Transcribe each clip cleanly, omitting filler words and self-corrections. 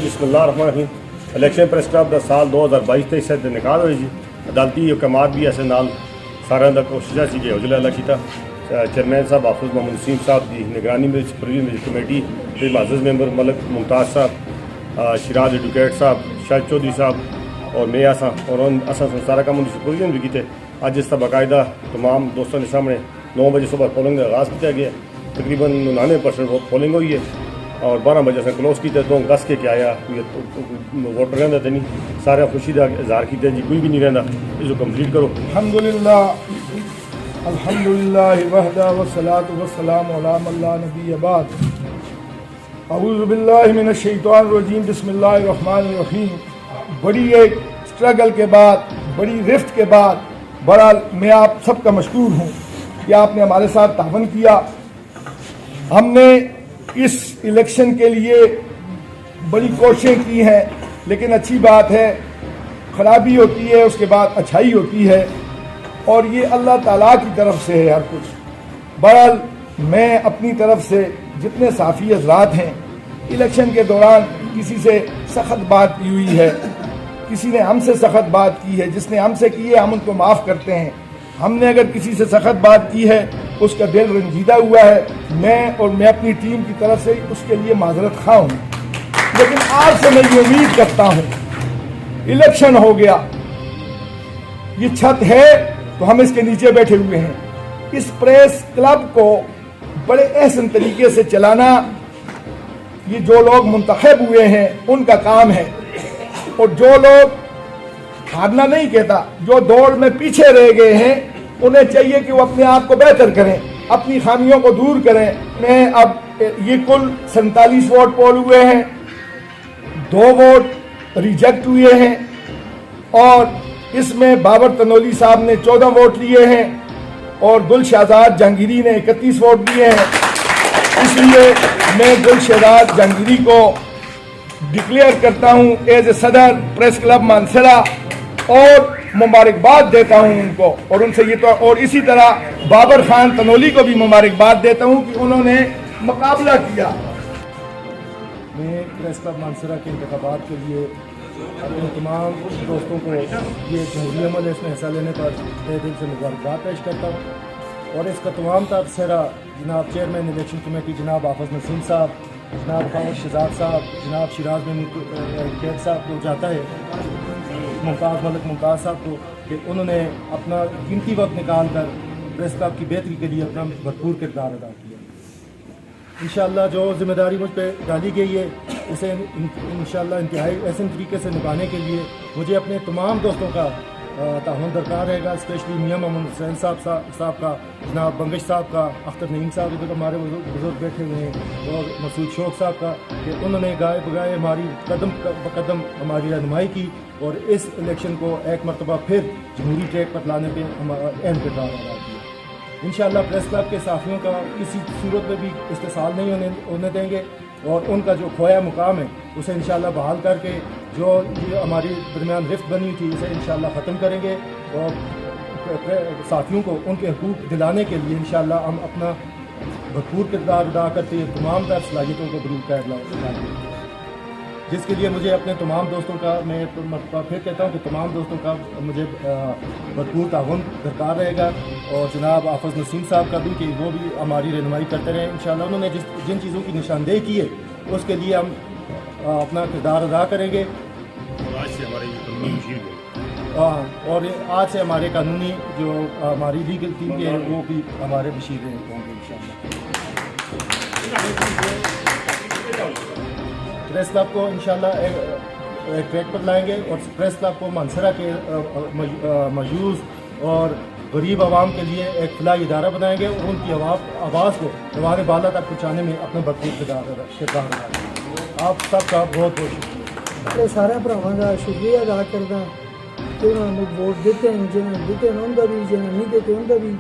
बिस्मिल्लाहिर्रहमानिर्रहीम। Election press club का साल 2022-23 से इनकाद हुई जी। अदालती अहकामात भी ऐसे नाल सारे का कोशिश सी कि हौजला अल्लाह किया। चेयरमैन साहब हाफिज मोहम्मद नसीम साहब की निगरानी में सुपरविजन में कमेटी के माजिज़ मेंबर मलिक मुमताज़ साहब, शिराज एडवोकेट साहब, शाहिद चौधरी साहब और मैं और असा सारा काम उनकी सुपरविजन भी किए। अज इसका बाकायदा तमाम दोस्तों के सामने 9 बजे सुबह पोलिंग का आगाज़ किया गया। तकरीबन 99% पोलिंग हुई है और 12 बजे से क्लोज किया। तो दस के क्या आया वोटर रहता तो नहीं, सारे खुशी का इजहार किया जी, कोई भी नहीं रहता, इसको कंप्लीट करो। अल्हम्दुलिल्लाह वहदा वस्सलातु वस्सलामु अला मन ला नबिय्य बाद। अऊज़ु बिल्लाहि मिनश शैतानिर रजीम, बिस्मिल्लाहिर रहमानिर रहीम। बड़ी एक स्ट्रगल के बाद, बड़ी रिफ्ट के बाद बड़ा मैं आप सबका मशकूर हूँ कि आपने हमारे साथ तावन किया। हमने इस इलेक्शन के लिए बड़ी कोशिशें की हैं, लेकिन अच्छी बात है, खराबी होती है उसके बाद अच्छाई होती है और ये अल्लाह ताला की तरफ से है हर कुछ। बहरहाल मैं अपनी तरफ से जितने साफ़ी हज़रात हैं, इलेक्शन के दौरान किसी से सख्त बात की हुई है, किसी ने हमसे सख्त बात की है, जिसने हमसे की है हम उनको माफ़ करते हैं। हमने अगर किसी से सख्त बात की है, उसका दिल रंजीदा हुआ है, मैं अपनी टीम की तरफ से उसके लिए माजरत खा हूँ। लेकिन आज से मैं ये उम्मीद करता हूँ, इलेक्शन हो गया, ये छत है तो हम इसके नीचे बैठे हुए हैं। इस प्रेस क्लब को बड़े एहसन तरीके से चलाना ये जो लोग मुंतखब हुए हैं उनका काम है। और जो लोग हारना नहीं कहता, जो दौड़ में पीछे रह गए हैं, उन्हें चाहिए कि वो अपने आप को बेहतर करें, अपनी खामियों को दूर करें। मैं अब ये कुल 47 वोट पोल हुए हैं, 2 वोट रिजेक्ट हुए हैं और इसमें बाबर तनोली साहब ने 14 वोट लिए हैं और गुल शहजाद जहांगीरी ने 31 वोट दिए हैं। इसलिए मैं गुल शहजाद जहांगीरी को डिक्लेयर करता हूं एज ए सदर प्रेस क्लब मानसरा और मुबारकबाद देता हूं उनको। और उनसे ये तो और इसी तरह बाबर खान तनोली को भी मुबारकबाद देता हूं कि उन्होंने मुकाबला किया। मैं प्रेस क्लब मानसरा के इंतखाबात के लिए अपने तमाम दोस्तों को ये जमहूरी अमल है, इसमें हिस्सा लेने पर तहे दिल से मुबारकबाद पेश करता हूँ। और इसका तमाम तबसरा जनाब चेयरमैन इलेक्शन कमेटी जनाब हाफिज नसीम साहब, जनाब खामोश शहजाद साहब, जनाब शिराज बिन कैद साहब को जाता है, मलिक मुमताज़ साहब को, कि उन्होंने अपना कीमती वक्त निकाल कर प्रेस क्लब की बेहतरी के लिए अपना भरपूर किरदार अदा किया। इंशाअल्लाह जो जिम्मेदारी मुझ पर डाली गई है उसे इंशाअल्लाह इंतहाई ऐसे तरीके से निभाने के लिए मुझे अपने तमाम दोस्तों का ताउन दरकार रहेगा। स्पेशली मियाँ मोहम्मद हुसैन साहब का, जनाब बंगश साहब का, अख्तर नईम साहब इधर हमारे बुजुर्ग बैठे हुए हैं, और मसूद शौक साहब का, कि उन्होंने गाय बगाए हमारी कदम बकदम हमारी रहनुमाई की और इस इलेक्शन को एक मरतबा फिर जमहूरी ट्रैक पर लाने पर हमारा अहम किरदार अदा किया। इंशाअल्लाह प्रेस क्लब के साथियों का किसी सूरत में भी इस्तेसाल नहीं होने देंगे और उनका जो खोया मुकाम है उसे इंशाअल्लाह बहाल करके जो ये हमारी दरमियान रिफ्ट बनी थी उसे इंशाअल्लाह ख़त्म करेंगे और साथियों को उनके हकूक़ दिलाने के लिए इंशाअल्लाह हम अपना भरपूर किरदार अदा करते हुए तमाम तर सलाहियतों को बरूर कर लाएंगे, जिसके लिए मुझे अपने तमाम दोस्तों का, मैं फिर कहता हूँ कि तमाम दोस्तों का मुझे भरपूर ताउन दरकार रहेगा। और जनाब हाफिज नसीम साहब का भी, कि वो भी हमारी रहनुमाई करते रहें इंशाअल्लाह। उन्होंने जिन चीज़ों की निशानदेही की है उसके लिए हम अपना किरदार अदा करेंगे। और आज से हमारे कानूनी जो हमारी लीगल टीम के हैं वो भी हमारे बशीर होंगे इंशाअल्लाह। प्रेस क्लब को इंशाअल्लाह एक ट्रैक पर लाएंगे और प्रेस क्लब को मानसरा के मयूज़ और गरीब आवाम के लिए एक फलाही इदारा बनाएंगे और उनकी आवाज़ को रवान बाला तक पहुँचाने में अपना भरपूर किरदार अदा करेंगे। आप सबका बहुत बहुत शुक्रिया। सारे भरावां का शुक्रिया अदा करदा कि उन्होंने वोट दिते हैं, जिन्हें दिते हैं उनका भी, जिन्हें नहीं दिते उनका भी,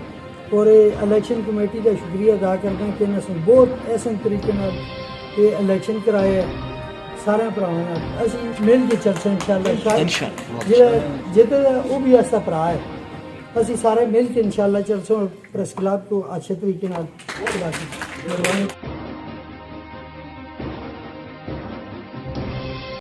और इलेक्शन कमेटी का शुक्रिया अदा करते हैं कि इन्हें बहुत ऐसे तरीके ये इलेक्शन कराए है। सारे भरावां असीं मिल के चलते इंशाअल्लाह। जिते वो भी ऐसा भरा है, असीं सारे मिल के इंशाअल्लाह चलते प्रेस क्लब को अच्छे तरीके